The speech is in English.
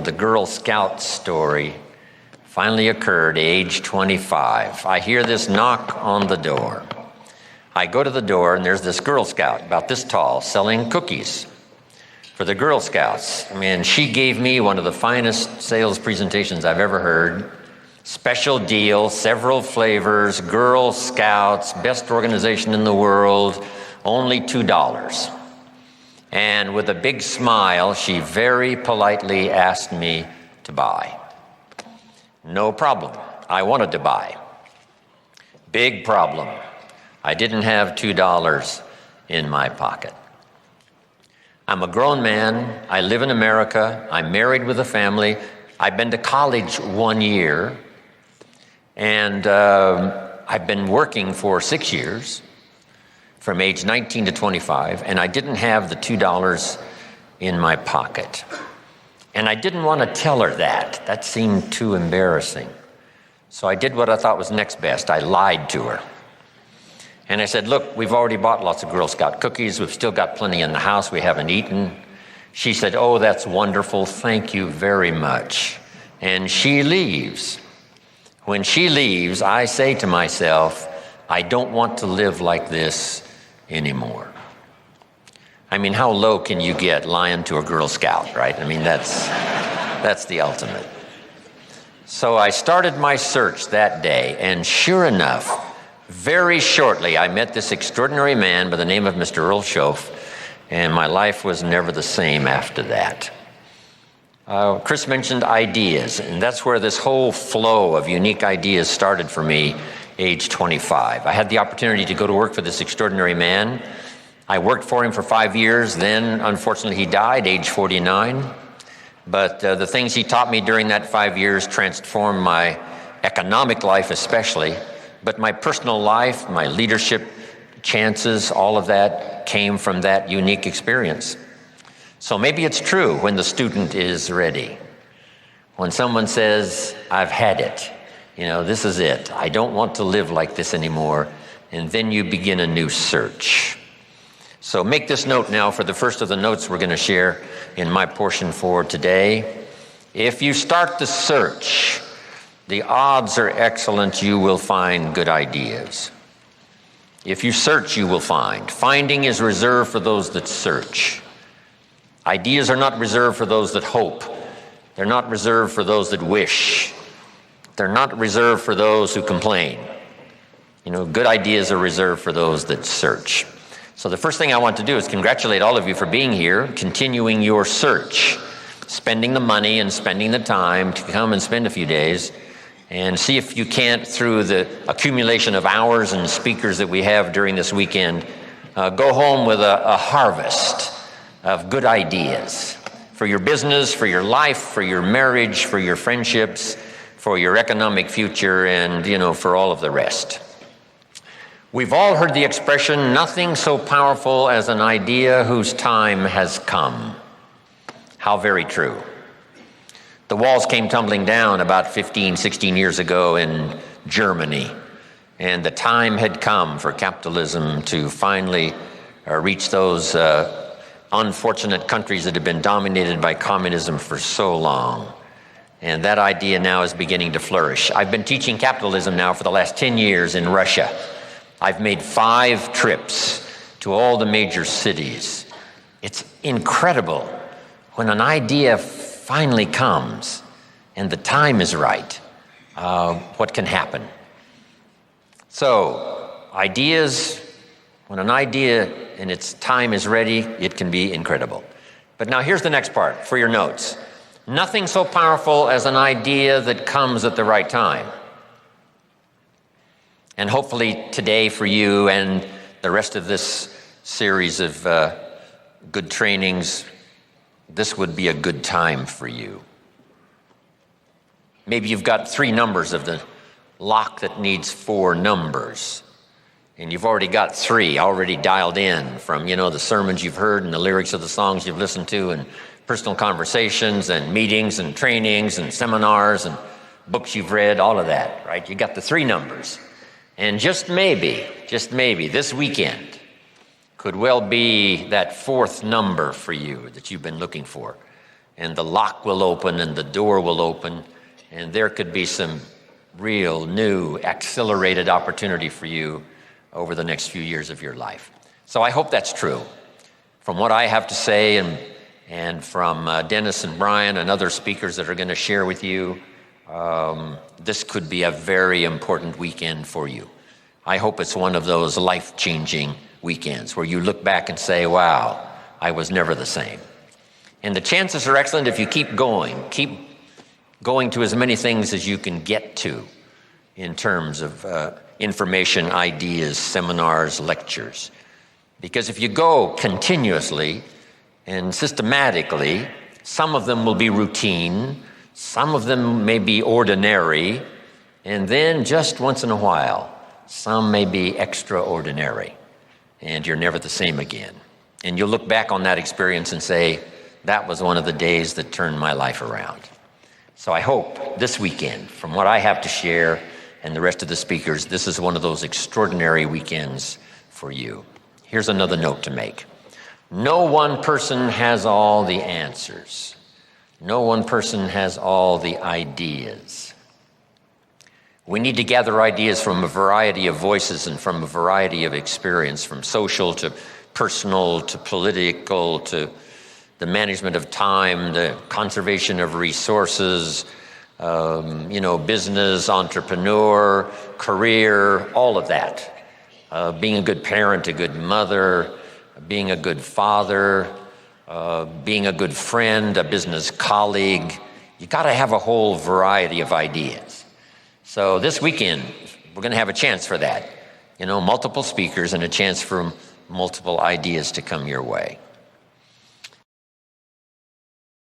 the Girl Scout story finally occurred, age 25. I hear this knock on the door. I go to the door, and there's this Girl Scout, about this tall, selling cookies for the Girl Scouts. I mean, she gave me one of the finest sales presentations I've ever heard. Special deal, several flavors, Girl Scouts, best organization in the world, only $2. And with a big smile, she very politely asked me to buy. No problem. I wanted to buy. Big problem. I didn't have $2 in my pocket. I'm a grown man. I live in America. I'm married with a family. I've been to college 1 year. And I've been working for 6 years, from age 19 to 25, and I didn't have the $2 in my pocket. And I didn't want to tell her that. That seemed too embarrassing. So I did what I thought was next best. I lied to her. And I said, look, we've already bought lots of Girl Scout cookies. We've still got plenty in the house we haven't eaten. She said, oh, that's wonderful. Thank you very much. And she leaves. When she leaves, I say to myself, I don't want to live like this anymore. I mean, how low can you get lying to a Girl Scout, right? I mean, that's the ultimate. So I started my search that day, and sure enough, very shortly, I met this extraordinary man by the name of Mr. Earl Schoaf, and my life was never the same after that. Chris mentioned ideas, and that's where this whole flow of unique ideas started for me, age 25. I had the opportunity to go to work for this extraordinary man. I worked for him for 5 years. Then, unfortunately, he died, age 49. But the things he taught me during that 5 years transformed my economic life especially, but my personal life, my leadership chances, all of that came from that unique experience. So maybe it's true when the student is ready. When someone says, I've had it, this is it. I don't want to live like this anymore. And then you begin a new search. So make this note now for the first of the notes we're going to share in my portion for today. If you start the search, the odds are excellent you will find good ideas. If you search, you will find. Finding is reserved for those that search. Ideas are not reserved for those that hope. They're not reserved for those that wish. They're not reserved for those who complain. Good ideas are reserved for those that search. So the first thing I want to do is congratulate all of you for being here, continuing your search, spending the money and spending the time to come and spend a few days and see if you can't, through the accumulation of hours and speakers that we have during this weekend, go home with a harvest of good ideas for your business, for your life, for your marriage, for your friendships, for your economic future, and, for all of the rest. We've all heard the expression, nothing so powerful as an idea whose time has come. How very true. The walls came tumbling down about 15, 16 years ago in Germany, and the time had come for capitalism to finally reach those unfortunate countries that have been dominated by communism for so long. And that idea now is beginning to flourish. I've been teaching capitalism now for the last 10 years in Russia. I've made 5 trips to all the major cities. It's incredible when an idea finally comes and the time is right, what can happen. So, ideas, when an idea and its time is ready, it can be incredible. But now here's the next part for your notes. Nothing so powerful as an idea that comes at the right time. And hopefully today for you and the rest of this series of good trainings, this would be a good time for you. Maybe you've got 3 numbers of the lock that needs 4 numbers. And you've already got 3 already dialed in from, the sermons you've heard and the lyrics of the songs you've listened to and personal conversations and meetings and trainings and seminars and books you've read, all of that, right? You got the 3 numbers. And just maybe, this weekend could well be that 4th number for you that you've been looking for. and the lock will open and the door will open, and there could be some real new accelerated opportunity for you over the next few years of your life. So I hope that's true. From what I have to say and from Dennis and Brian and other speakers that are going to share with you, this could be a very important weekend for you. I hope it's one of those life-changing weekends where you look back and say, wow, I was never the same. And the chances are excellent if you keep going to as many things as you can get to in terms of information, ideas, seminars, lectures. Because if you go continuously and systematically, some of them will be routine, some of them may be ordinary, and then just once in a while, some may be extraordinary, and you're never the same again. And you'll look back on that experience and say, that was one of the days that turned my life around. So I hope this weekend, from what I have to share and the rest of the speakers, this is one of those extraordinary weekends for you. Here's another note to make. No one person has all the answers. No one person has all the ideas. We need to gather ideas from a variety of voices and from a variety of experience, from social to personal to political to the management of time, the conservation of resources, business, entrepreneur, career, all of that. Being a good parent, a good mother, being a good father, being a good friend, a business colleague. You got to have a whole variety of ideas. So this weekend, we're going to have a chance for that. Multiple speakers and a chance for multiple ideas to come your way.